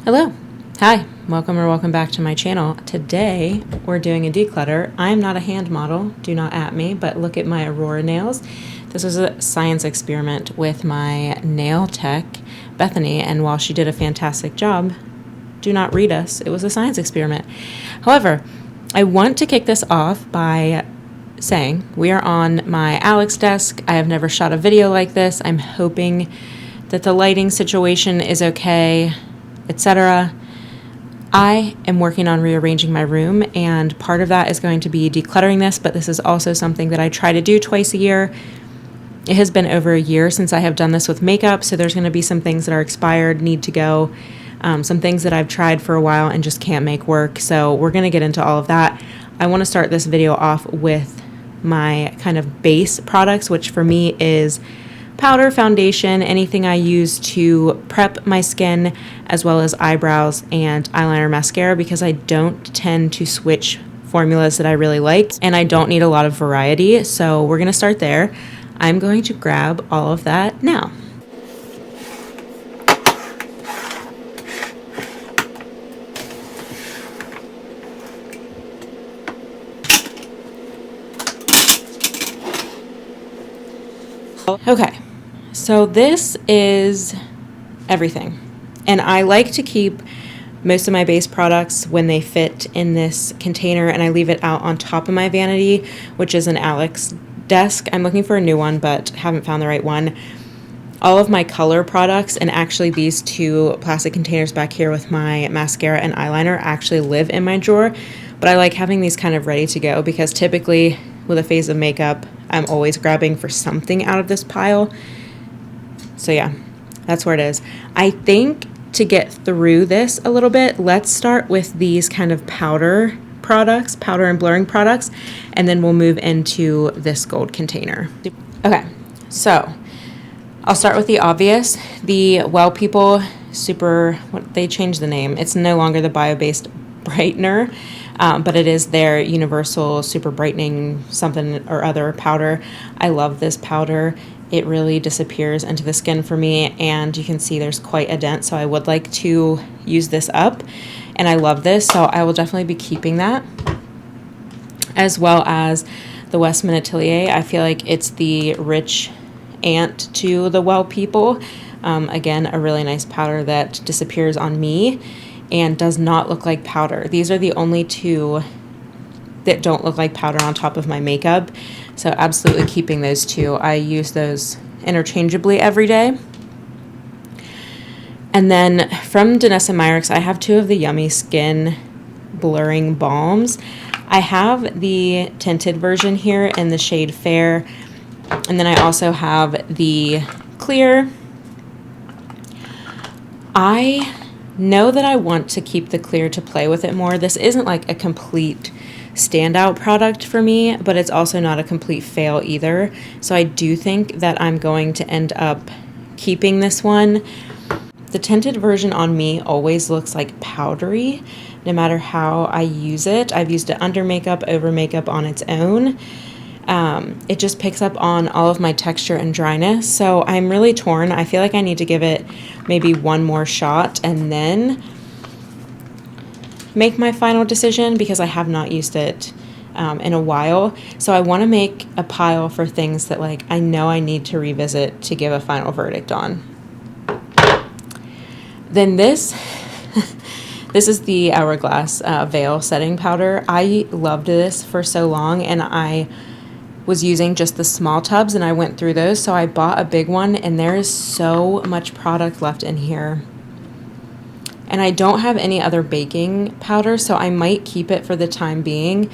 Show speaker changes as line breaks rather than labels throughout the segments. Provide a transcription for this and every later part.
Hello. Hi. Welcome or welcome back to my channel. Today we're doing a declutter. I'm not a hand model, do not at me, but look at my Aurora nails. This was a science experiment with my nail tech, Bethany, and while she did a fantastic job, do not read us. It was a science experiment. However, I want to kick this off by saying we are on my Alex desk. I have never shot a video like this. I'm hoping that the lighting situation is okay, etc. I am working on rearranging my room, and part of that is going to be decluttering this, but this is also something that I try to do twice a year. It has been over a year since I have done this with makeup, so there's going to be some things that are expired, need to go, some things that I've tried for a while and just can't make work, so we're going to get into all of that. I want to start this video off with my kind of base products, which for me is powder, foundation, anything I use to prep my skin, as well as eyebrows and eyeliner, mascara, because I don't tend to switch formulas that I really like, and I don't need a lot of variety, so we're going to start there. I'm going to grab all of that now. Okay, so this is everything, and I like to keep most of my base products when they fit in this container, and I leave it out on top of my vanity, which is an Alex desk. I'm looking for a new one, but haven't found the right one. All of my color products, and actually these two plastic containers back here with my mascara and eyeliner, actually live in my drawer, but I like having these kind of ready to go because typically with a phase of makeup, I'm always grabbing for something out of this pile. So yeah, that's where it is. I think to get through this a little bit, let's start with these kind of powder products, powder and blurring products, and then we'll move into this gold container. Okay, so I'll start with the obvious, the Well People Super, they changed the name. It's no longer the bio-based brightener, but it is their universal super brightening something or other powder. I love this powder. It really disappears into the skin for me, and you can see there's quite a dent, so I would like to use this up, and I love this, so I will definitely be keeping that, as well as the Westman Atelier. I feel like it's the rich aunt to the Well People. Again, a really nice powder that disappears on me and does not look like powder. These are the only two that don't look like powder on top of my makeup, so absolutely keeping those two. I use those interchangeably every day. And then from Danessa Myricks, I have two of the Yummy Skin blurring balms. I have the tinted version here in the shade Fair, and then I also have the clear. I know that I want to keep the clear to play with it more. This isn't like a complete standout product for me, but it's also not a complete fail either. So I do think that I'm going to end up keeping this one. The tinted version on me always looks like powdery, no matter how I use it. I've used it under makeup, over makeup, on its own. It just picks up on all of my texture and dryness, so I'm really torn. I feel like I need to give it maybe one more shot and then make my final decision, because I have not used it in a while. So I want to make a pile for things that like I know I need to revisit to give a final verdict on. Then this is the Hourglass Veil Setting Powder. I loved this for so long, and I was using just the small tubs, and I went through those, so I bought a big one, and there is so much product left in here. And I don't have any other baking powder, so I might keep it for the time being.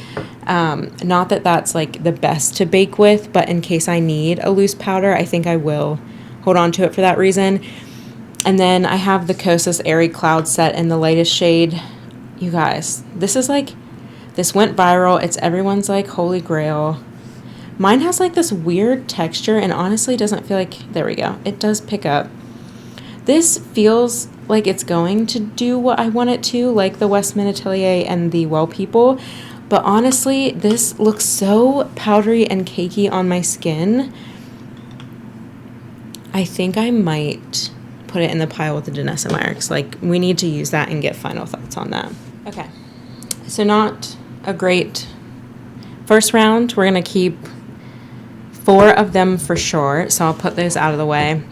Not that that's like the best to bake with, but in case I need a loose powder, I think I will hold on to it for that reason. And then I have the Kosas Airy Cloud Set in the lightest shade. You guys, this went viral. It's everyone's like holy grail. Mine has like this weird texture and honestly doesn't feel like, there we go, it does pick up. This feels like it's going to do what I want it to, like the Westman Atelier and the Well People, but honestly, this looks so powdery and cakey on my skin. I think I might put it in the pile with the Danessa Marks. Like, we need to use that and get final thoughts on that. Okay, so not a great first round. We're going to keep 4 of them for sure, so I'll put those out of the way.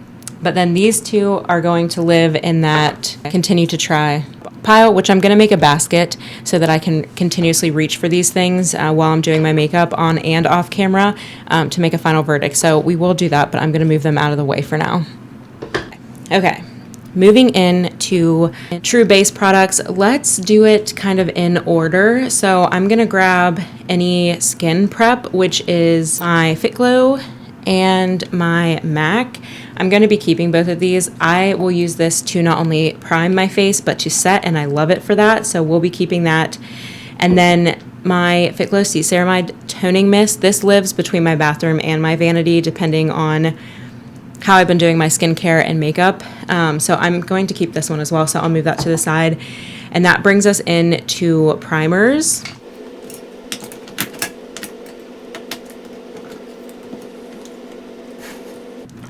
But then these 2 are going to live in that continue to try pile, which I'm going to make a basket so that I can continuously reach for these things while I'm doing my makeup on and off camera to make a final verdict. So we will do that, but I'm going to move them out of the way for now. Okay, moving into true base products, let's do it kind of in order. So I'm going to grab any skin prep, which is my Fit Glow and my MAC. I'm going to be keeping both of these. I will use this to not only prime my face, but to set, and I love it for that. So we'll be keeping that. And then my Fit Glow Sea Ceramide Toning Mist. This lives between my bathroom and my vanity, depending on how I've been doing my skincare and makeup. So I'm going to keep this one as well. So I'll move that to the side. And that brings us into primers.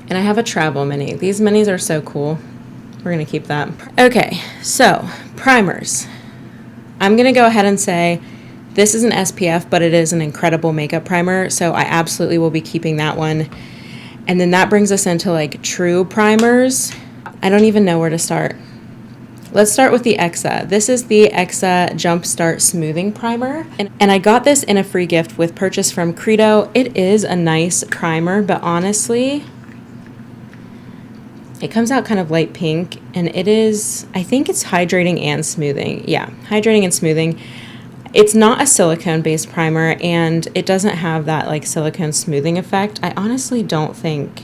And I have a travel mini. These minis are so cool. We're going to keep that. Okay, so primers. I'm going to go ahead and say this is an SPF, but it is an incredible makeup primer. So I absolutely will be keeping that one. And then that brings us into like true primers. I don't even know where to start. Let's start with the Exa. This is the Exa Jumpstart Smoothing Primer. And I got this in a free gift with purchase from Credo. It is a nice primer, but honestly, it comes out kind of light pink, and it is, I think it's hydrating and smoothing. Yeah, hydrating and smoothing. It's not a silicone-based primer, and it doesn't have that like silicone smoothing effect. I honestly don't think.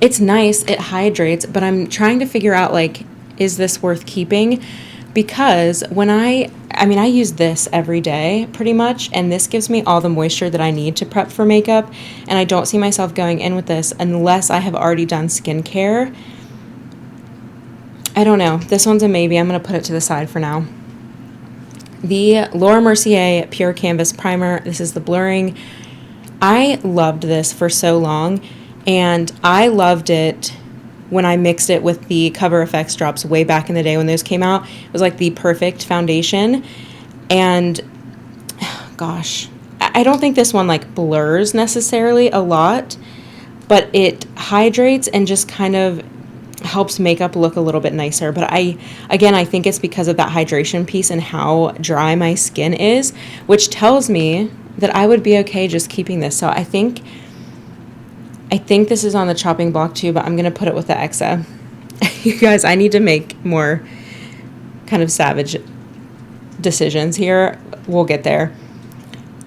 It's nice, it hydrates, but I'm trying to figure out like, is this worth keeping? Because when I use this every day pretty much, and this gives me all the moisture that I need to prep for makeup, and I don't see myself going in with this unless I have already done skincare. I don't know. This one's a maybe. I'm going to put it to the side for now. The Laura Mercier Pure Canvas Primer. This is the blurring. I loved this for so long, and I loved it when I mixed it with the Cover FX drops way back in the day when those came out. It was like the perfect foundation. And gosh, I don't think this one like blurs necessarily a lot, but it hydrates and just kind of helps makeup look a little bit nicer. But I think it's because of that hydration piece and how dry my skin is, which tells me that I would be okay just keeping this. So I think this is on the chopping block too, but I'm going to put it with the Exa. You guys, I need to make more kind of savage decisions here. We'll get there.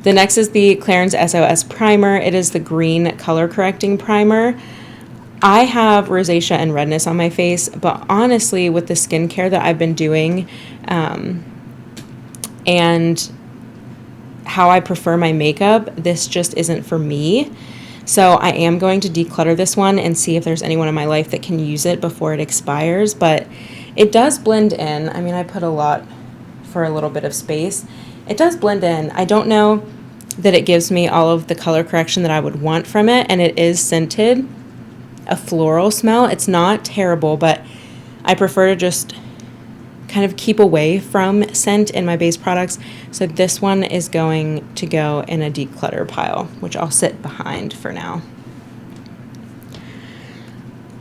The next is the Clarins SOS Primer. It is the green color correcting primer. I have rosacea and redness on my face, but honestly, with the skincare that I've been doing and how I prefer my makeup, this just isn't for me. So I am going to declutter this one and see if there's anyone in my life that can use it before it expires. But it does blend in. I mean, I put a lot for a little bit of space. It does blend in. I don't know that it gives me all of the color correction that I would want from it. And it is scented, a floral smell. It's not terrible, but I prefer to just kind of keep away from scent in my base products. So this one is going to go in a declutter pile, which I'll sit behind for now.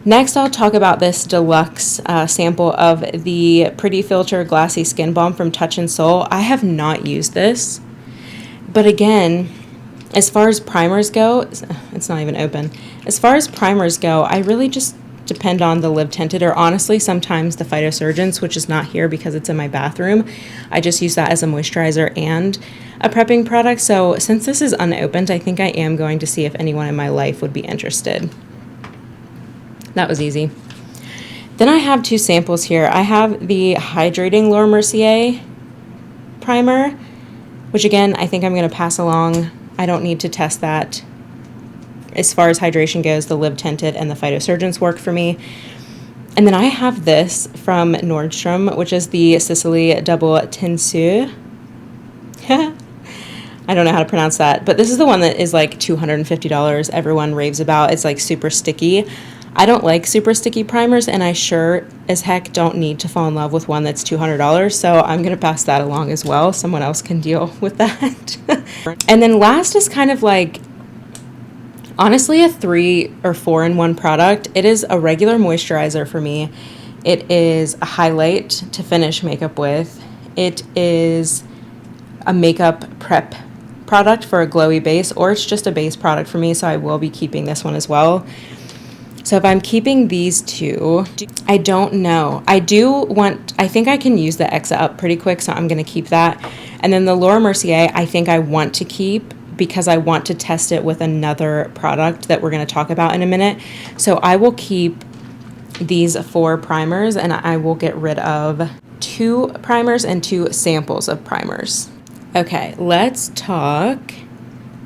Next, I'll talk about this deluxe sample of the Pretty Filter Glassy Skin Balm from Touch in Sol. I have not used this, but again, as far as primers go, it's not even open. As far as primers go, I really just depend on the Live Tinted, or honestly sometimes the Phytosurgence, which is not here because it's in my bathroom. I just use that as a moisturizer and a prepping product. So since this is unopened, I think I am going to see if anyone in my life would be interested. That was easy. Then I have 2 samples here. I have the Hydrating Laura Mercier primer, which again, I think I'm going to pass along. I don't need to test that. As far as hydration goes, the Live Tinted and the Phytosurgence work for me. And then I have this from Nordstrom, which is the Sicily Double Tensure. I don't know how to pronounce that, but this is the one that is like $250. Everyone raves about. It's like super sticky. I don't like super sticky primers, and I sure as heck don't need to fall in love with one that's $200, so I'm going to pass that along as well. Someone else can deal with that. And then last is kind of like, honestly, a 3 or 4-in-1 product. It is a regular moisturizer for me. It is a highlight to finish makeup with. It is a makeup prep product for a glowy base, or it's just a base product for me, so I will be keeping this one as well. So if I'm keeping these two, I don't know. I think I can use the Exa up pretty quick, so I'm going to keep that. And then the Laura Mercier, I think I want to keep because I want to test it with another product that we're going to talk about in a minute. So I will keep these 4 primers, and I will get rid of 2 primers and 2 samples of primers. Okay, let's talk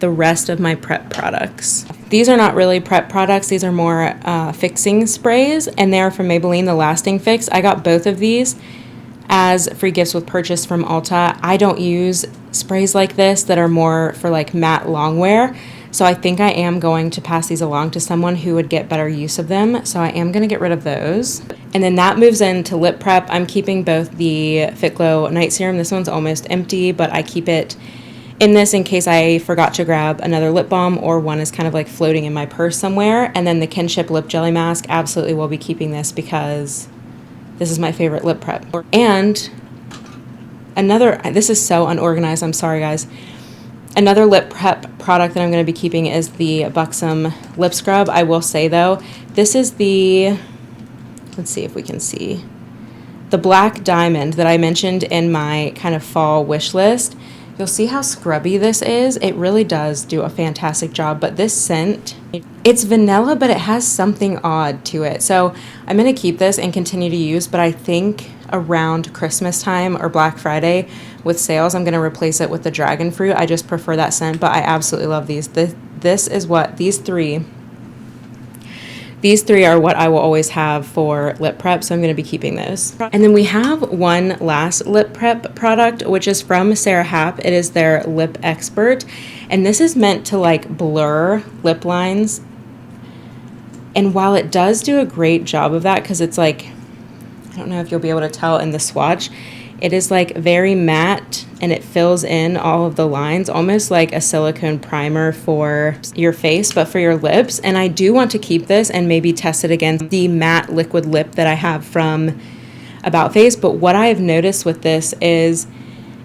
the rest of my prep products. These are not really prep products. These are more fixing sprays, and they're from Maybelline, the Lasting Fix. I got both of these as free gifts with purchase from Ulta. I don't use sprays like this that are more for like matte longwear, so I think I am going to pass these along to someone who would get better use of them, so I am going to get rid of those. And then that moves into lip prep. I'm keeping both the Fit Glow Night Serum. This one's almost empty, but I keep it in this in case I forgot to grab another lip balm, or one is kind of like floating in my purse somewhere. And then the Kinship Lip Jelly Mask, absolutely will be keeping this because this is my favorite lip prep. And another, this is so unorganized, I'm sorry guys. Another lip prep product that I'm going to be keeping is the Buxom Lip Scrub. I will say though, this is the, let's see if we can see, the Black Diamond that I mentioned in my kind of fall wish list. You'll see how scrubby this is. It really does do a fantastic job, but this scent, it's vanilla, but it has something odd to it. So I'm going to keep this and continue to use, but I think around Christmas time or Black Friday with sales, I'm going to replace it with the Dragon Fruit. I just prefer that scent, but I absolutely love these. This is what, these three are what I will always have for lip prep, so I'm going to be keeping those. And then we have one last lip prep product, which is from Sarah Happ. It is their Lip Expert, and this is meant to like blur lip lines. And while it does do a great job of that, because it's like, I don't know if you'll be able to tell in the swatch, it is like very matte and it fills in all of the lines, almost like a silicone primer for your face, but for your lips. And I do want to keep this and maybe test it against the matte liquid lip that I have from About Face. But what I have noticed with this is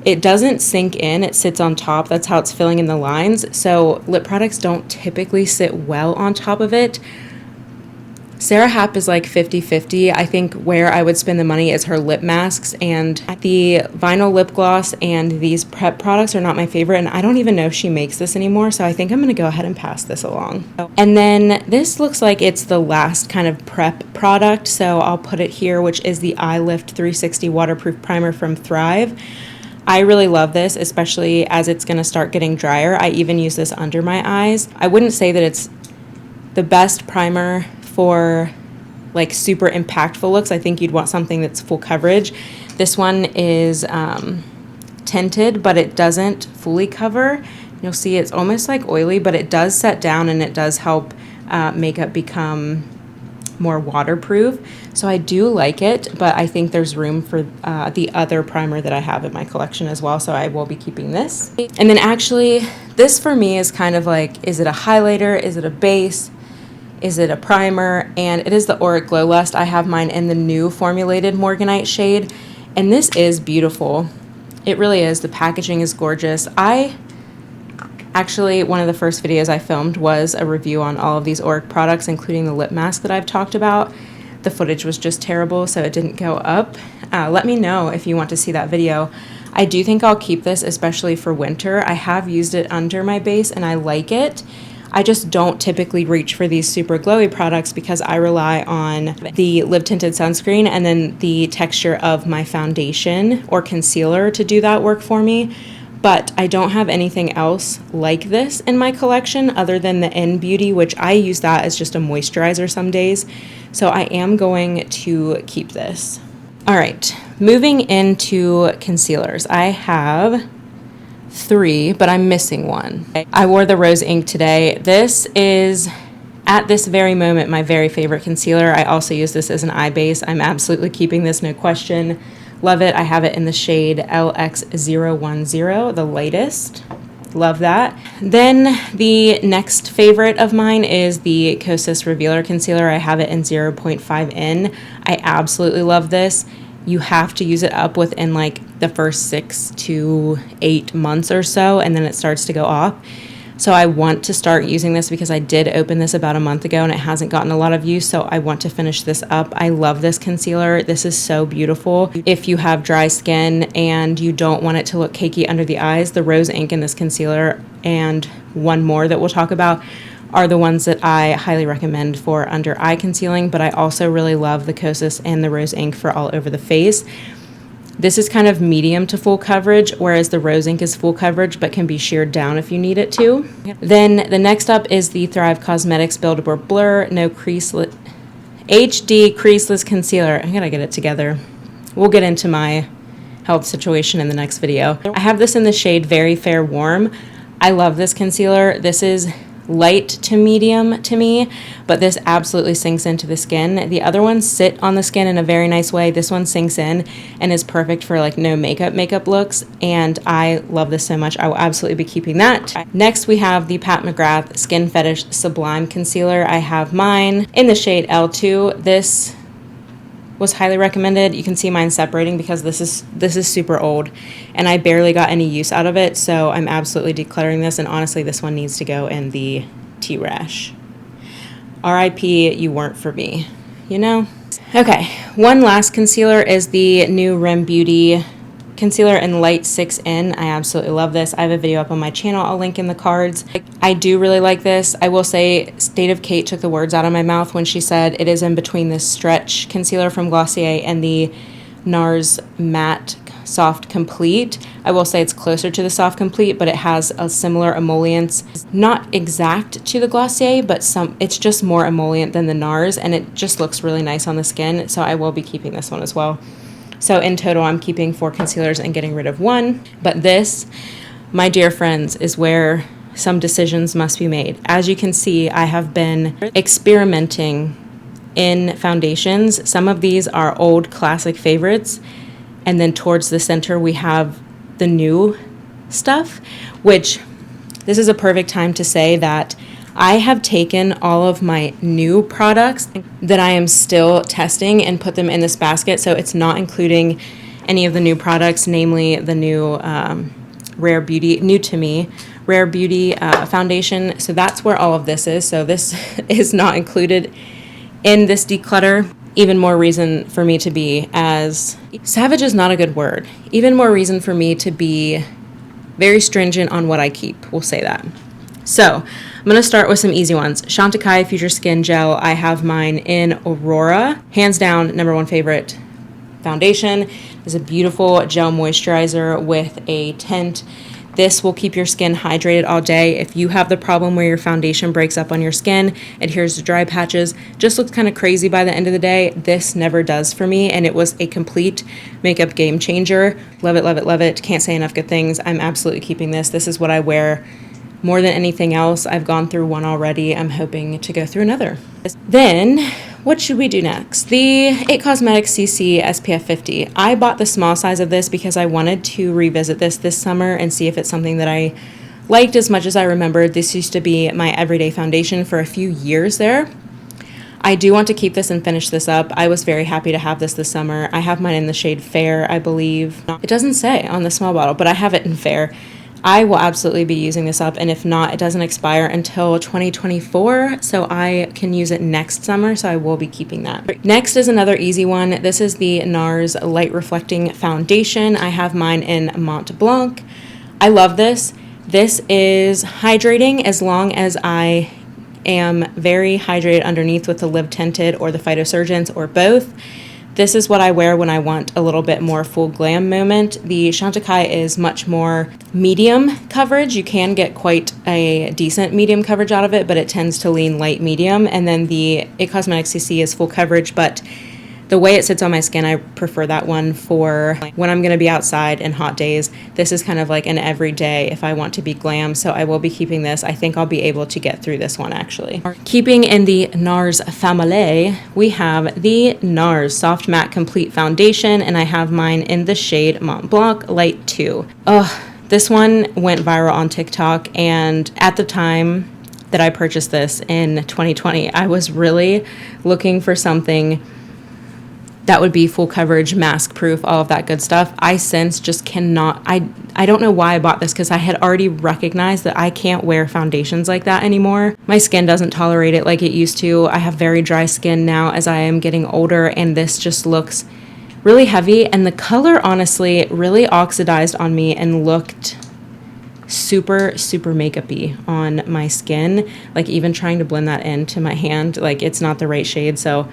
it doesn't sink in, it sits on top. That's how it's filling in the lines. So lip products don't typically sit well on top of it. Sarah Happ is like 50-50. I think where I would spend the money is her lip masks, and the vinyl lip gloss and these prep products are not my favorite, and I don't even know if she makes this anymore, so I think I'm going to go ahead and pass this along. And then this looks like it's the last kind of prep product, so I'll put it here, which is the Eye Lift 360 Waterproof Primer from Thrive. I really love this, especially as it's going to start getting drier. I even use this under my eyes. I wouldn't say that it's the best primer for like super impactful looks. I think you'd want something that's full coverage. This one is tinted, but it doesn't fully cover. You'll see it's almost like oily, but it does set down and it does help makeup become more waterproof. So I do like it, but I think there's room for the other primer that I have in my collection as well, so I will be keeping this. And then actually, this for me is kind of like, is it a highlighter? Is it a base? Is it a primer? And it is the Auric Glow Lust. I have mine in the new formulated Morganite shade, and this is beautiful. It really is. The packaging is gorgeous. Actually, one of the first videos I filmed was a review on all of these Auric products, including the lip mask that I've talked about. The footage was just terrible, so it didn't go up. Let me know if you want to see that video. I do think I'll keep this, especially for winter. I have used it under my base, and I like it. I just don't typically reach for these super glowy products because I rely on the lip tinted sunscreen and then the texture of my foundation or concealer to do that work for me. But I don't have anything else like this in my collection other than the N Beauty, which I use that as just a moisturizer some days. So I am going to keep this. All right, moving into concealers. I have 3, but I'm missing one. I wore the Rose Ink today. This is at this very moment, my very favorite concealer. I also use this as an eye base. I'm absolutely keeping this, no question. Love it. I have it in the shade LX010, the lightest. Love that. Then the next favorite of mine is the Causemetics Revealer Concealer. I have it in 0.5N. I absolutely love this. You have to use it up within like the first 6 to 8 months or so, and then it starts to go off. So I want to start using this because I did open this about a month ago and it hasn't gotten a lot of use, so I want to finish this up. I love this concealer. This is so beautiful. If you have dry skin and you don't want it to look cakey under the eyes, the rose ink in this concealer and one more that we'll talk about are the ones that I highly recommend for under eye concealing, but I also really love the Causemetics and the rose ink for all over the face. This is kind of medium to full coverage, whereas the rose ink is full coverage but can be sheared down if you need it to. Then the next up is the Thrive Causemetics Buildable Blur No Creaseless HD Creaseless Concealer. I gotta get it together. We'll get into my health situation in the next video. I have this in the shade Very Fair Warm. I love this concealer. This is light to medium to me, but this absolutely sinks into the skin. The other ones sit on the skin in a very nice way. This one sinks in and is perfect for like no makeup looks, and I love this so much. I will absolutely be keeping that. Next we have the Pat McGrath Skin Fetish Sublime Concealer. I have mine in the shade L2. This was highly recommended. You can see mine separating because this is super old and I barely got any use out of it, so I'm absolutely decluttering this, and honestly this one needs to go in the T-Rash. RIP, you weren't for me, you know? Okay, one last concealer is the new Rim Beauty Concealer in Light 6N. I absolutely love this. I have a video up on my channel. I'll link in the cards. I do really like this. I will say State of Kate took the words out of my mouth when she said it is in between this Stretch Concealer from Glossier and the NARS Matte Soft Complete. I will say it's closer to the Soft Complete, but it has a similar emollients. Not exact to the Glossier, but it's just more emollient than the NARS, and it just looks really nice on the skin, so I will be keeping this one as well. So in total, I'm keeping 4 concealers and getting rid of 1. But this, my dear friends, is where some decisions must be made. As you can see, I have been experimenting in foundations. Some of these are old classic favorites. And then towards the center, we have the new stuff, which this is a perfect time to say that I have taken all of my new products that I am still testing and put them in this basket. So it's not including any of the new products, namely the new Rare Beauty, new to me, Rare Beauty foundation. So that's where all of this is. So this is not included in this declutter. Even more reason for me to be as savage is not a good word. Even more reason for me to be very stringent on what I keep. We'll say that. So I'm going to start with some easy ones. Chantecaille Future Skin Gel. I have mine in Aurora. Hands down, #1 favorite foundation. It's a beautiful gel moisturizer with a tint. This will keep your skin hydrated all day. If you have the problem where your foundation breaks up on your skin, adheres to dry patches, just looks kind of crazy by the end of the day, this never does for me, and it was a complete makeup game changer. Love it, love it, love it. Can't say enough good things. I'm absolutely keeping this. This is what I wear more than anything else. I've gone through one already. I'm hoping to go through another. Then, what should we do next? The It Cosmetics CC SPF 50. I bought the small size of this because I wanted to revisit this summer and see if it's something that I liked as much as I remembered. This used to be my everyday foundation for a few years there. I do want to keep this and finish this up. I was very happy to have this summer. I have mine in the shade Fair, I believe. It doesn't say on the small bottle, but I have it in Fair. I will absolutely be using this up, and if not, it doesn't expire until 2024, so I can use it next summer, so I will be keeping that. Next is another easy one. This is the NARS Light Reflecting Foundation. I have mine in Mont Blanc. I love this. This is hydrating as long as I am very hydrated underneath with the Live Tinted or the Phytosurgence or both. This is what I wear when I want a little bit more full glam moment. The Chantecaille is much more medium coverage. You can get quite a decent medium coverage out of it, but it tends to lean light medium. And then the It Cosmetics CC is full coverage, but the way it sits on my skin, I prefer that one for when I'm going to be outside in hot days. This is kind of like an everyday if I want to be glam, so I will be keeping this. I think I'll be able to get through this one actually. Keeping in the NARS family, we have the NARS Soft Matte Complete Foundation, and I have mine in the shade Mont Blanc Light 2. This one went viral on TikTok, and at the time that I purchased this in 2020, I was really looking for something that would be full coverage, mask proof, all of that good stuff. I since just cannot, I don't know why I bought this, because I had already recognized that I can't wear foundations like that anymore. My skin doesn't tolerate it like it used to. I have very dry skin now as I am getting older, and this just looks really heavy, and the color honestly really oxidized on me and looked super makeup-y on my skin. Like even trying to blend that into my hand, like it's not the right shade. So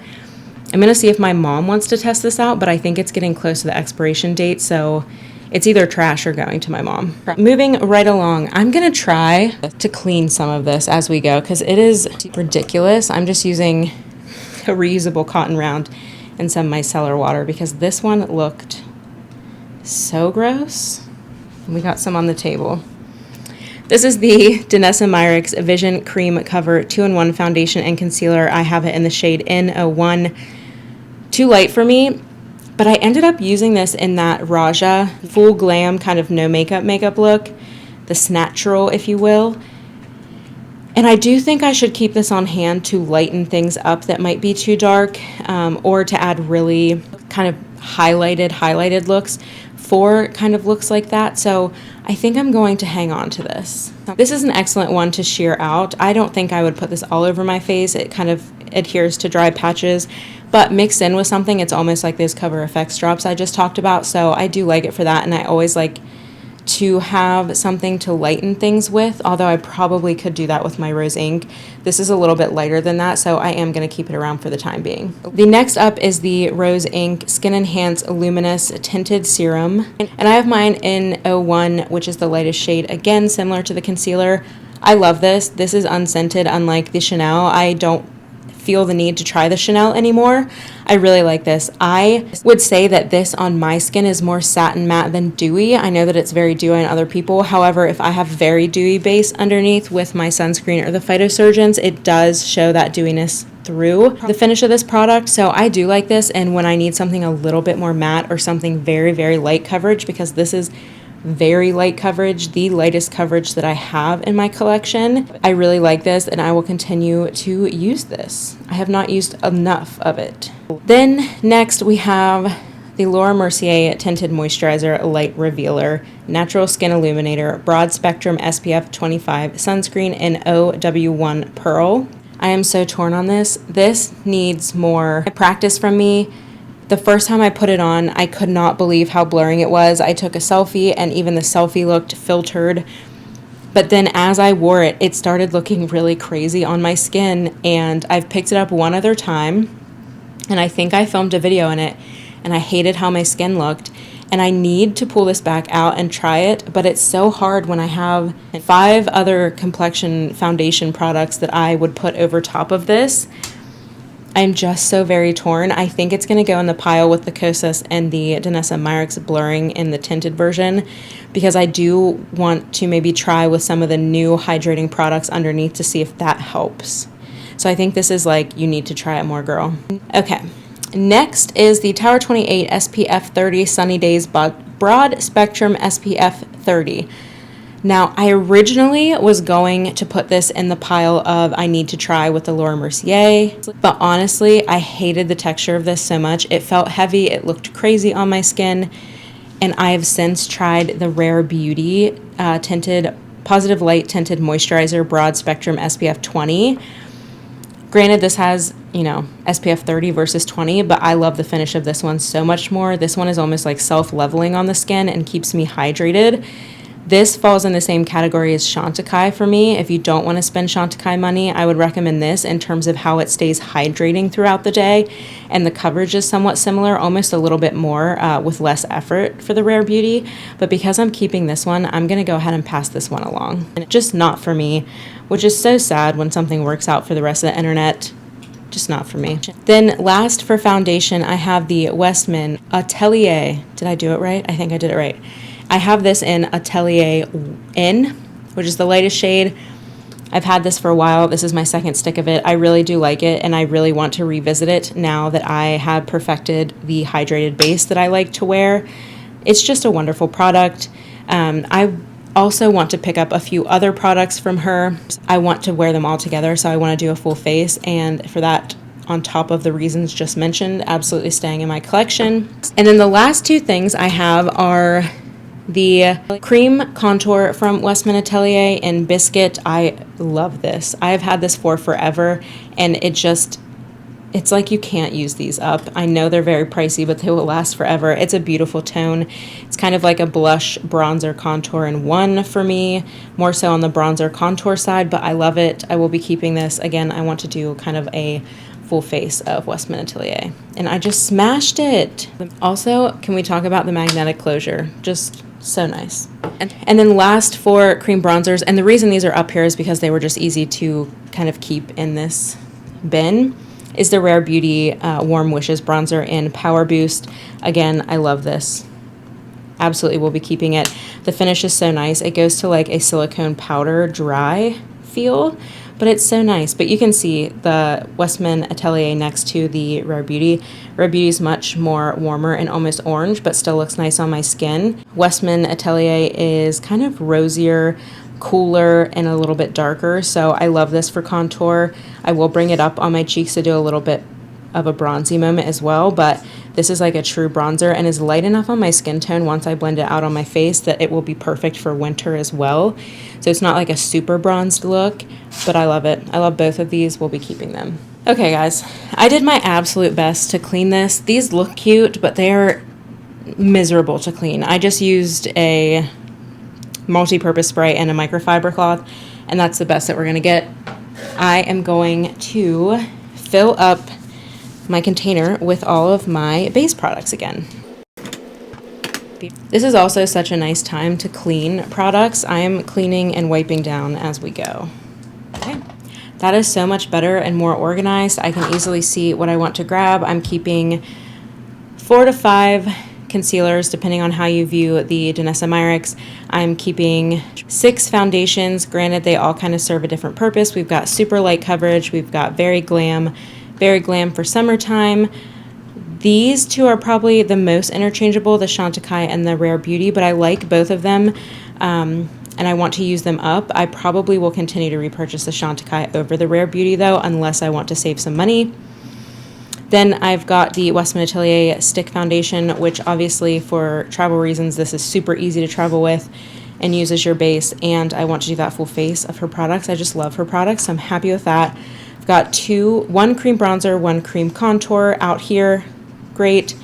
I'm gonna see if my mom wants to test this out, but I think it's getting close to the expiration date, so it's either trash or going to my mom. Moving right along, I'm gonna try to clean some of this as we go, because it is ridiculous. I'm just using a reusable cotton round and some micellar water, because this one looked so gross. And we got some on the table. This is the Danessa Myricks Vision Cream Cover 2-in-1 Foundation and Concealer. I have it in the shade N01. Too light for me, but I ended up using this in that Raja full glam kind of no makeup look, the snatchural, if you will. And I do think I should keep this on hand to lighten things up that might be too dark, or to add really kind of highlighted looks for kind of looks like that. So I think I'm going to hang on to this. This is an excellent one to sheer out. I don't think I would put this all over my face. It kind of adheres to dry patches, but mixed in with something, it's almost like those Cover FX drops I just talked about. So I do like it for that, and I always like to have something to lighten things with, although I probably could do that with my rose ink. This is a little bit lighter than that, so I am going to keep it around for the time being. The next up is the Rose Ink Skin Enhance Luminous Tinted Serum, and I have mine in 01, which is the lightest shade, again similar to the concealer. I love this. This is unscented, unlike the Chanel. I don't feel the need to try the Chanel anymore. I really like this. I would say that this on my skin is more satin matte than dewy. I know that it's very dewy on other people. However, if I have very dewy base underneath with my sunscreen or the Phytosurgeons, it does show that dewiness through the finish of this product. So I do like this, and when I need something a little bit more matte or something very light coverage, because this is very light coverage, the lightest coverage that I have in my collection. I really like this, and I will continue to use this. I have not used enough of it. Then next we have the Laura Mercier Tinted Moisturizer Light Revealer Natural Skin Illuminator Broad Spectrum SPF 25 Sunscreen in OW1 Pearl. I am so torn on this. This needs more practice from me. The first time I put it on, I could not believe how blurring it was. I took a selfie, and even the selfie looked filtered. But then as I wore it, it started looking really crazy on my skin, and I've picked it up one other time, and I think I filmed a video in it, and I hated how my skin looked. And I need to pull this back out and try it, but it's so hard when I have 5 other complexion foundation products that I would put over top of this. I'm just so very torn. I think it's going to go in the pile with the Kosas and the Danessa Myricks blurring in the tinted version, because I do want to maybe try with some of the new hydrating products underneath to see if that helps. So I think this is like, you need to try it more, girl. Okay, next is the Tower 28 SPF 30 Sunny Days Broad Spectrum SPF 30. Now, I originally was going to put this in the pile of I need to try with the Laura Mercier, but honestly, I hated the texture of this so much. It felt heavy, it looked crazy on my skin, and I have since tried the Rare Beauty tinted Positive Light Tinted Moisturizer Broad Spectrum SPF 20. Granted, this has, you know, SPF 30 versus 20, but I love the finish of this one so much more. This one is almost like self-leveling on the skin and keeps me hydrated. This falls in the same category as Chantecaille for me. If you don't want to spend Chantecaille money, I would recommend this in terms of how it stays hydrating throughout the day. And the coverage is somewhat similar, almost a little bit more with less effort for the Rare Beauty. But because I'm keeping this one, I'm going to go ahead and pass this one along. And just not for me, which is so sad when something works out for the rest of the internet. just not for me. Then last for foundation, I have the Westman Atelier. Did I do it right? I think I did it right. I have this in Atelier N, which is the lightest shade. I've had this for a while. This is my second stick of it. I really do like it, and I really want to revisit it now that I have perfected the hydrated base that I like to wear. It's just a wonderful product. I also want to pick up a few other products from her. I want to wear them all together, so I want to do a full face, and for that, on top of the reasons just mentioned, absolutely staying in my collection. And then the last two things I have are the cream contour from Westman Atelier in Biscuit. I love this. I've had this for forever, and it's like you can't use these up. I know they're very pricey, but they will last forever. It's a beautiful tone. It's kind of like a blush bronzer contour in one for me, more so on the bronzer contour side, but I love it. I will be keeping this. Again, I want to do kind of a full face of Westman Atelier, and I just smashed it. Also, can we talk about the magnetic closure? Just so nice. And then last for cream bronzers, and the reason these are up here is because they were just easy to kind of keep in this bin, is the Rare Beauty Warm Wishes bronzer in Power Boost. Again, I love this. Absolutely will be keeping it. The finish is so nice. It goes to like a silicone powder dry feel, but it's so nice. But you can see the Westman Atelier next to the Rare Beauty. Rare Beauty is much more warmer and almost orange, but still looks nice on my skin. Westman Atelier is kind of rosier, cooler, and a little bit darker, so I love this for contour. I will bring it up on my cheeks to do a little bit of a bronzy moment as well, but this is like a true bronzer and is light enough on my skin tone once I blend it out on my face that it will be perfect for winter as well. So it's not like a super bronzed look, but I love it. I love both of these. We'll be keeping them. Okay, guys, I did my absolute best to clean this. These look cute, but they're miserable to clean. I just used a multi-purpose spray and a microfiber cloth, and that's the best that we're going to get. I am going to fill up my container with all of my base products again. This is also such a nice time to clean products. I am cleaning and wiping down as we go. Okay. That is so much better and more organized. I can easily see what I want to grab. I'm keeping 4 to 5 concealers, depending on how you view the Danessa Myricks. I'm keeping 6 foundations. Granted, they all kind of serve a different purpose. We've got super light coverage. We've got very glam for summertime. These two are probably the most interchangeable, the Chantecaille and the Rare Beauty, but I like both of them, and I want to use them up. I probably will continue to repurchase the Chantecaille over the Rare Beauty, though, unless I want to save some money. Then I've got the Westman Atelier Stick Foundation, which obviously for travel reasons, this is super easy to travel with and use as your base, and I want to do that full face of her products. I just love her products, so I'm happy with that. I've got 1 cream bronzer, 1 cream contour out here. Great.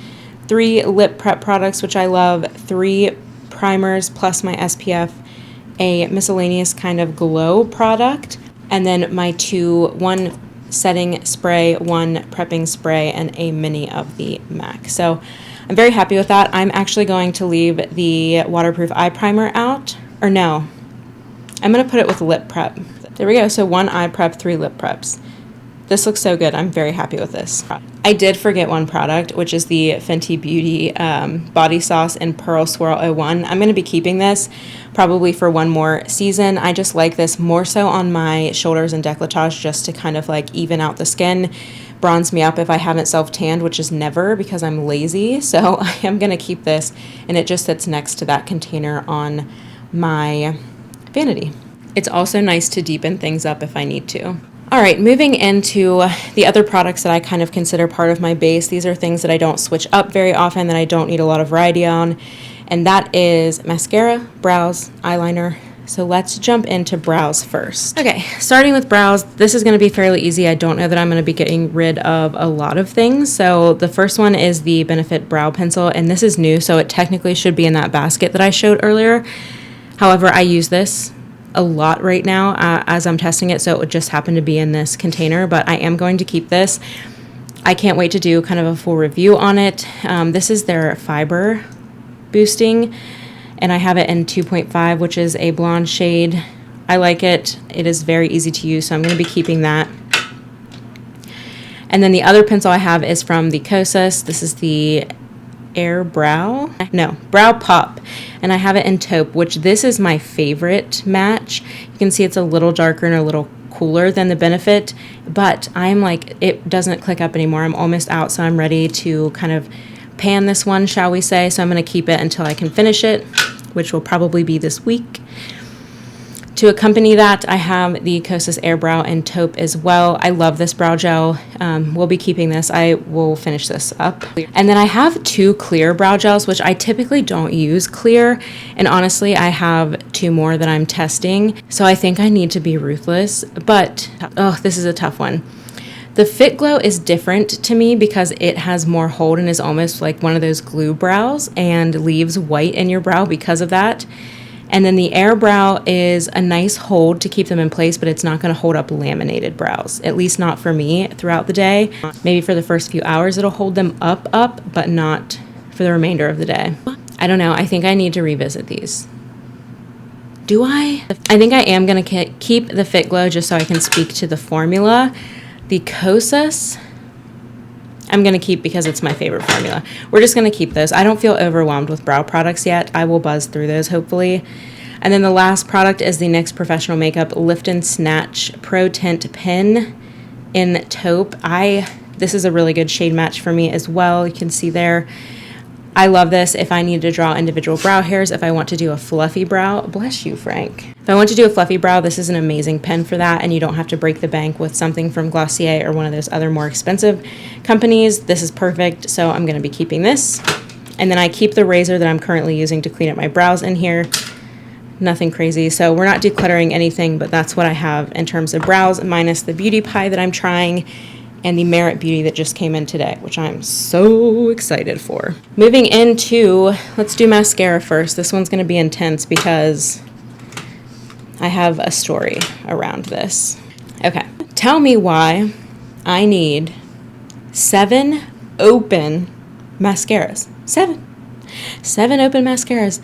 3 lip prep products, which I love. 3 primers plus my SPF. A miscellaneous kind of glow product. And then my 1 setting spray, 1 prepping spray, and a mini of the MAC. So I'm very happy with that. I'm actually going to leave the waterproof eye primer out. Or no. I'm going to put it with lip prep. There we go. So 1 eye prep, 3 lip preps. This looks so good. I'm very happy with this. I did forget one product, which is the Fenty Beauty Body Sauce in Pearl Swirl 01. I'm going to be keeping this probably for 1 more season. I just like this more so on my shoulders and décolletage just to kind of like even out the skin, bronze me up if I haven't self-tanned, which is never because I'm lazy. So I am going to keep this, and it just sits next to that container on my vanity. It's also nice to deepen things up if I need to. All right, moving into the other products that I kind of consider part of my base. These are things that I don't switch up very often, that I don't need a lot of variety on, and that is mascara, brows, eyeliner. So let's jump into brows first. Okay, starting with brows, this is gonna be fairly easy. I don't know that I'm gonna be getting rid of a lot of things. So the first one is the Benefit Brow Pencil, and this is new, so it technically should be in that basket that I showed earlier. However, I use this a lot right now as I'm testing it, so it would just happen to be in this container, but I am going to keep this. I can't wait to do kind of a full review on it. This is their fiber boosting, and I have it in 2.5, which is a blonde shade. I like it. It is very easy to use, so I'm going to be keeping that. And then the other pencil I have is from the Kosas. This is the Brow Pop, and I have it in taupe, which this is my favorite match. You can see it's a little darker and a little cooler than the Benefit, but I'm like, it doesn't click up anymore. I'm almost out, so I'm ready to kind of pan this one, shall we say. So I'm going to keep it until I can finish it, which will probably be this week. To accompany that, I have the Kosas Air Brow in taupe as well. I love this brow gel. We'll be keeping this. I will finish this up. And then I have 2 clear brow gels, which I typically don't use clear. And honestly, I have 2 more that I'm testing. So I think I need to be ruthless. But, oh, this is a tough one. The Fit Glow is different to me because it has more hold and is almost like one of those glue brows and leaves white in your brow because of that. And then the Air Brow is a nice hold to keep them in place, but it's not going to hold up laminated brows, at least not for me throughout the day. Maybe for the first few hours it'll hold them up, but not for the remainder of the day. I don't know. I think I need to revisit these. Do I? I think I am going to keep the Fit Glow just so I can speak to the formula. The Kosas, I'm going to keep because it's my favorite formula. We're just going to keep those. I don't feel overwhelmed with brow products yet. I will buzz through those hopefully. And then the last product is the NYX Professional Makeup Lift and Snatch Pro Tint Pen in taupe. This is a really good shade match for me as well. You can see there. I love this if I need to draw individual brow hairs, if I want to do a fluffy brow. Bless you, Frank. If I want to do a fluffy brow, this is an amazing pen for that, and you don't have to break the bank with something from Glossier or one of those other more expensive companies. This is perfect, so I'm going to be keeping this. And then I keep the razor that I'm currently using to clean up my brows in here. Nothing crazy, so we're not decluttering anything, but that's what I have in terms of brows, minus the Beautypie that I'm trying, and the Merit Beauty that just came in today, which I'm so excited for. Moving into, let's do mascara first. This one's going to be intense because I have a story around this. Okay, tell me why I need 7 open mascaras. 7 open mascaras.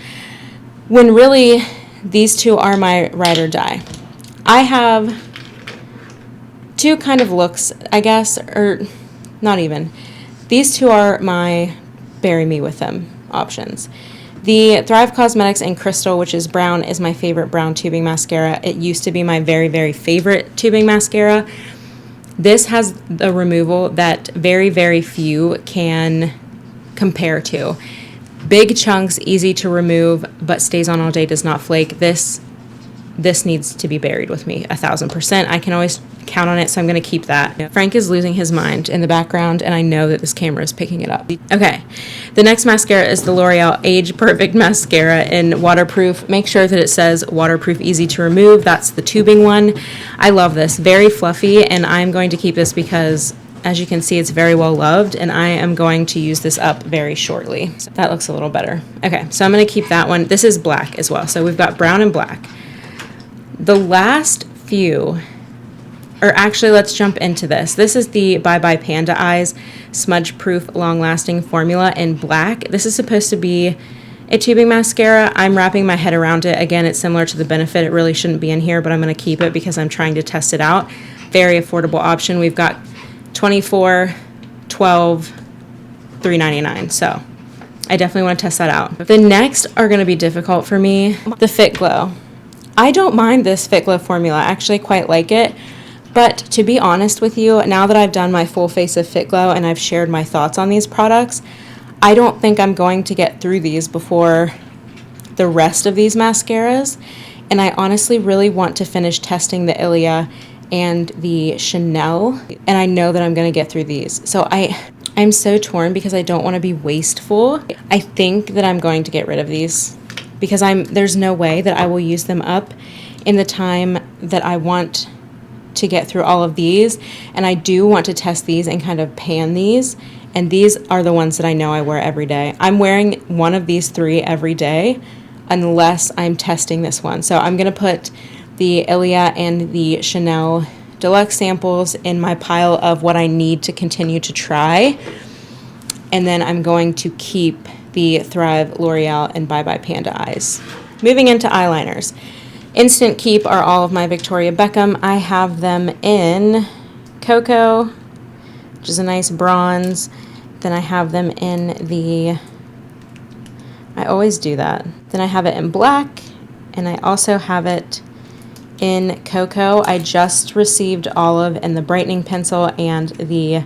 When really, these 2 are my ride or die. I have 2 kind of looks, I guess, or not even. These 2 are my bury me with them options. The Thrive Causemetics in Crystal, which is brown, is my favorite brown tubing mascara. It used to be my very, very favorite tubing mascara. This has a removal that very, very few can compare to. Big chunks, easy to remove, but stays on all day, does not flake. This needs to be buried with me 1000%. I can always count on it, so I'm going to keep that. Frank is losing his mind in the background, and I know that this camera is picking it up. Okay, the next mascara is the L'Oreal Age Perfect Mascara in Waterproof. Make sure that it says Waterproof Easy to Remove. That's the tubing one. I love this. Very fluffy, and I'm going to keep this because, as you can see, it's very well loved, and I am going to use this up very shortly. So that looks a little better. Okay, so I'm going to keep that one. This is black as well, so we've got brown and black. The last few, or actually let's jump into this. This is the Bye Bye Panda Eyes Smudge Proof Long Lasting Formula in black. This is supposed to be a tubing mascara. I'm wrapping my head around it. Again, it's similar to the Benefit. It really shouldn't be in here, but I'm going to keep it because I'm trying to test it out. Very affordable option. We've got 24, 12, $3.99. So I definitely want to test that out. The next are going to be difficult for me. The Fit Glow. I don't mind this Fit Glow formula. I actually quite like it. But to be honest with you, now that I've done my full face of Fit Glow and I've shared my thoughts on these products, I don't think I'm going to get through these before the rest of these mascaras. And I honestly really want to finish testing the Ilia and the Chanel. And I know that I'm going to get through these. So I'm so torn because I don't want to be wasteful. I think that I'm going to get rid of these, because there's no way that I will use them up in the time that I want to get through all of these. And I do want to test these and kind of pan these. And these are the ones that I know I wear every day. I'm wearing one of these 3 every day unless I'm testing this one. So I'm going to put the Ilia and the Chanel Deluxe samples in my pile of what I need to continue to try. And then I'm going to keep the Thrive, L'Oreal, and Bye Bye Panda Eyes. Moving into eyeliners. Instant keep are all of my Victoria Beckham. I have them in Cocoa, which is a nice bronze. Then I have them in the, I always do that. Then I have it in black, and I also have it in cocoa. I just received olive and the brightening pencil, and the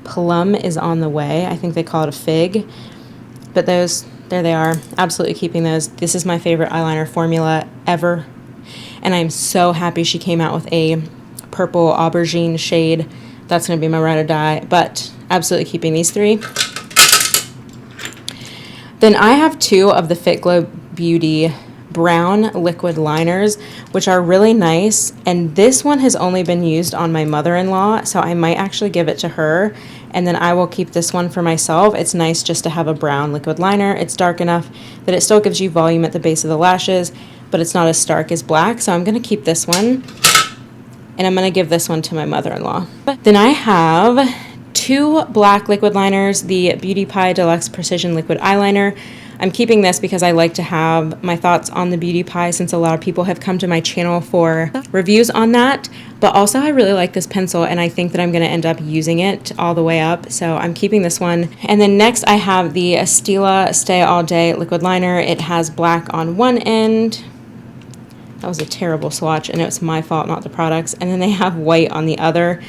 plum is on the way. I think they call it a fig. But those, there they are. Absolutely keeping those. This is my favorite eyeliner formula ever. And I'm so happy she came out with a purple aubergine shade. That's going to be my ride or die. But absolutely keeping these three. Then I have two of the Fit Glow Beauty brown liquid liners, which are really nice, and this one has only been used on my mother-in-law, so I might actually give it to her, and then I will keep this one for myself. It's nice just to have a brown liquid liner. It's dark enough that it still gives you volume at the base of the lashes, but it's not as stark as black, so I'm going to keep this one, and I'm going to give this one to my mother-in-law. Then I have two black liquid liners, the Beautypie Deluxe Precision Liquid Eyeliner. I'm keeping this because I like to have my thoughts on the Beautypie, since a lot of people have come to my channel for reviews on that. But also I really like this pencil, and I think that I'm going to end up using it all the way up. So I'm keeping this one. And then next I have the Stila Stay All Day Liquid Liner. It has black on one end. That was a terrible swatch, and it was my fault, not the products. And then they have white on the other.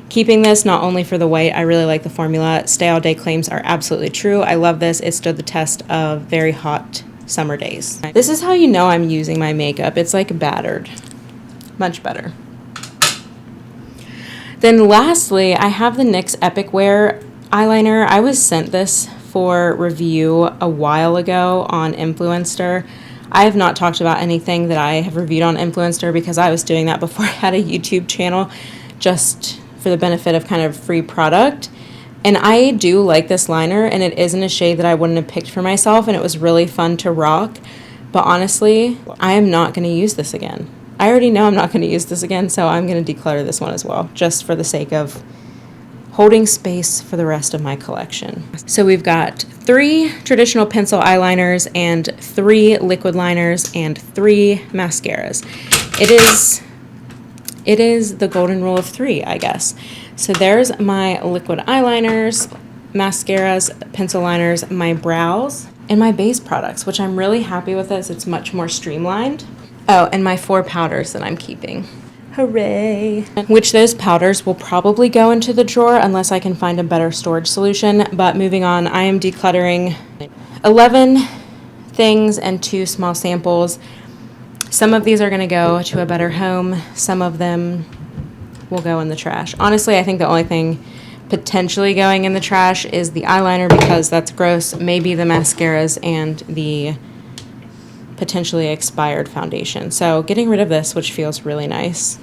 Keeping this not only for the white, I really like the formula. Stay All Day claims are absolutely true. I love this. It stood the test of very hot summer days. This is how you know I'm using my makeup. It's like battered. Much better. Then lastly, I have the NYX Epic Wear eyeliner. I was sent this for review a while ago on Influencer. I have not talked about anything that I have reviewed on Influencer because I was doing that before I had a YouTube channel, just for the benefit of kind of free product. And I do like this liner, and it is in a shade that I wouldn't have picked for myself, and it was really fun to rock. But honestly, I am not going to use this again. I already know I'm not going to use this again, so I'm going to declutter this one as well, just for the sake of holding space for the rest of my collection. So we've got 3 traditional pencil eyeliners and 3 liquid liners and 3 mascaras. It is the golden rule of 3, I guess. So there's my liquid eyeliners, mascaras, pencil liners, my brows, and my base products, which I'm really happy with this. It's much more streamlined. Oh, and my 4 powders that I'm keeping. Hooray! Which those powders will probably go into the drawer unless I can find a better storage solution. But moving on, I am decluttering 11 things and 2 small samples. Some of these are going to go to a better home. Some of them will go in the trash. Honestly, I think the only thing potentially going in the trash is the eyeliner, because that's gross. Maybe the mascaras and the potentially expired foundation. So getting rid of this, which feels really nice.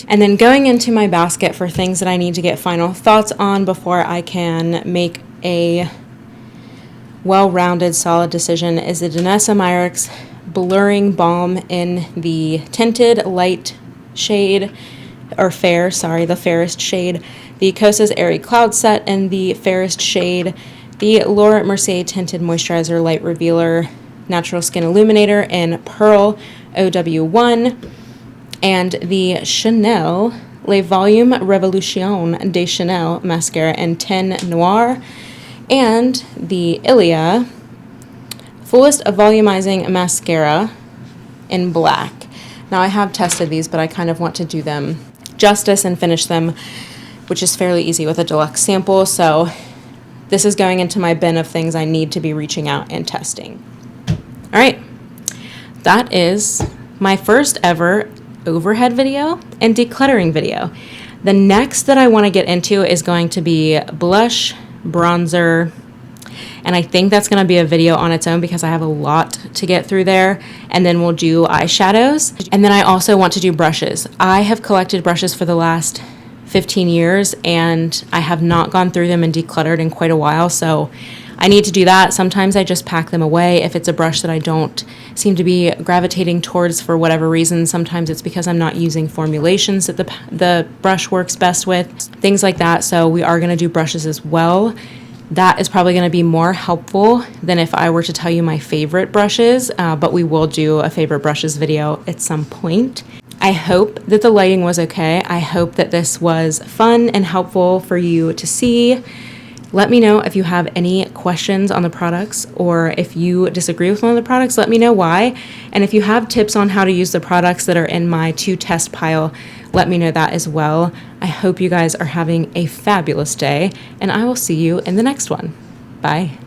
And then going into my basket for things that I need to get final thoughts on before I can make a well-rounded, solid decision is the Danessa Myricks Blurring Balm in the tinted light shade, or fair, sorry, the fairest shade, the Kosas Airy Cloud Set in the fairest shade, the Laura Mercier Tinted Moisturizer Light Revealer Natural Skin Illuminator in Pearl OW1, and the Chanel Le Volume Revolution de Chanel Mascara in 10 Noir, and the Ilia Fullest Volumizing Mascara in black. Now I have tested these, but I kind of want to do them justice and finish them, which is fairly easy with a deluxe sample. So this is going into my bin of things I need to be reaching out and testing. All right, that is my first ever overhead video and decluttering video. The next that I want to get into is going to be blush, bronzer, and I think that's going to be a video on its own because I have a lot to get through there. And then we'll do eyeshadows. And then I also want to do brushes. I have collected brushes for the last 15 years, and I have not gone through them and decluttered in quite a while. So I need to do that. Sometimes I just pack them away if it's a brush that I don't seem to be gravitating towards for whatever reason. Sometimes it's because I'm not using formulations that the brush works best with, things like that. So we are going to do brushes as well. That is probably going to be more helpful than if I were to tell you my favorite brushes, but we will do a favorite brushes video at some point. I hope that the lighting was okay. I hope that this was fun and helpful for you to see. Let me know if you have any questions on the products, or if you disagree with one of the products, let me know why. And if you have tips on how to use the products that are in my to test pile, let me know that as well. I hope you guys are having a fabulous day, and I will see you in the next one. Bye.